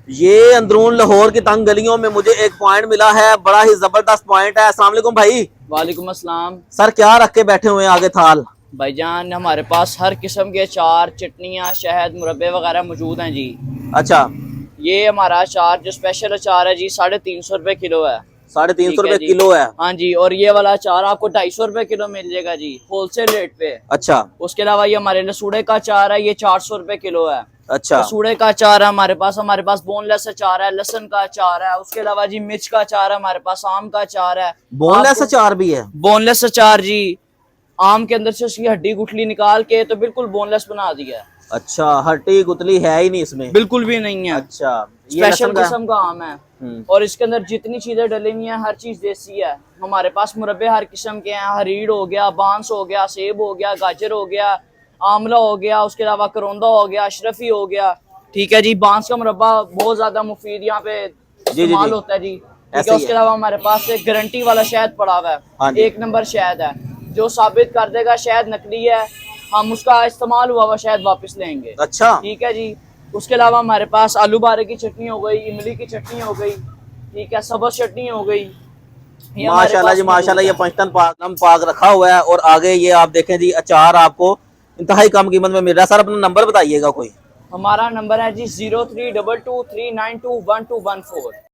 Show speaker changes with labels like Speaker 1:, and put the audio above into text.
Speaker 1: ये अंदरून लाहौर की तंग गलियों में मुझे एक पॉइंट मिला है, बड़ा ही जबरदस्त पॉइंट है। अस्सलाम वालेकुम भाई।
Speaker 2: वालेकुम अस्सलाम।
Speaker 1: सर क्या रख के बैठे हुए हैं आगे थाल?
Speaker 2: भाईजान हमारे पास हर किस्म के अचार, चटनियाँ, शहद, मुरब्बे वगैरह मौजूद हैं जी।
Speaker 1: अच्छा,
Speaker 2: ये हमारा अचार जो स्पेशल अचार है जी 350 रुपए किलो है।
Speaker 1: 350
Speaker 2: ठीक है
Speaker 1: रुपए
Speaker 2: जी।
Speaker 1: किलो है।
Speaker 2: हाँ जी, और ये वाला अचार आपको 250 रुपए किलो मिल जाएगा जी, होलसेल रेट पे।
Speaker 1: अच्छा
Speaker 2: उसके अलावा ये हमारे लसूड़े का अचार है, ये 400 रुपए किलो है।
Speaker 1: अच्छा।
Speaker 2: लसूड़े का अचार है हमारे पास बोनलेस अचार है, लहसुन का अचार है। उसके अलावा जी मिर्च का अचार है हमारे पास, आम का अचार है।
Speaker 1: बोनलेस
Speaker 2: आपको
Speaker 1: अचार भी है?
Speaker 2: बोनलेस अचार जी, आम के अंदर से उसकी हड्डी गुठली निकाल के तो बिल्कुल बोनलेस बना दिया है।
Speaker 1: अच्छा, हड्डी गुतली है ही नहीं इसमें?
Speaker 2: बिल्कुल भी नहीं है।
Speaker 1: अच्छा, ये
Speaker 2: स्पेशल
Speaker 1: लहसुन का?
Speaker 2: किस्म का आम है।
Speaker 1: हम्म।
Speaker 2: और इसके अंदर जितनी चीजें डली हुई हैं हर चीज देसी है। हमारे पास मुरब्बे हर किस्म के हैं, हरीड़ हो गया, बांस हो गया, सेब हो गया, गाजर हो गया, आंवला हो गया, उसके अलावा करौंदा हो गया, अशरफी हो गया। ठीक है जी, बांस का मुरब्बा बहुत ज्यादा मुफीद यहाँ पे
Speaker 1: जी जी
Speaker 2: इस्तेमाल
Speaker 1: जी,
Speaker 2: होता है जी। ठीक
Speaker 1: ऐसे
Speaker 2: है,
Speaker 1: ही
Speaker 2: उसके
Speaker 1: है।
Speaker 2: अलावा हमारे पास एक गारंटी वाला शहद पड़ा हुआ
Speaker 1: हाँ
Speaker 2: है,
Speaker 1: जी।
Speaker 2: 1 नंबर शहद है, जो साबित कर देगा शहद नकली है। हम उसका इस्तेमाल हुआ हुआ शहद वापस लेंगे।
Speaker 1: अच्छा।
Speaker 2: ठीक है जी। उसके अलावा हमारे पास आलू बारे की चटनी हो गई, इमली की चटनी हो गई, ठीक है, सब्ज चटनी हो गई, ये हमारे
Speaker 1: माशाल्लाह जी
Speaker 2: पास
Speaker 1: माशाल्लाह,
Speaker 2: मौजूद
Speaker 1: ये
Speaker 2: है।
Speaker 1: पंचतन पाक रखा हुआ है और आगे ये आप देखें जी, अचार आपको इंतहाई कम कीमत में मिल रहा है। सर अपना नंबर बताइएगा कोई।
Speaker 2: हमारा नंबर है जी 0322292114।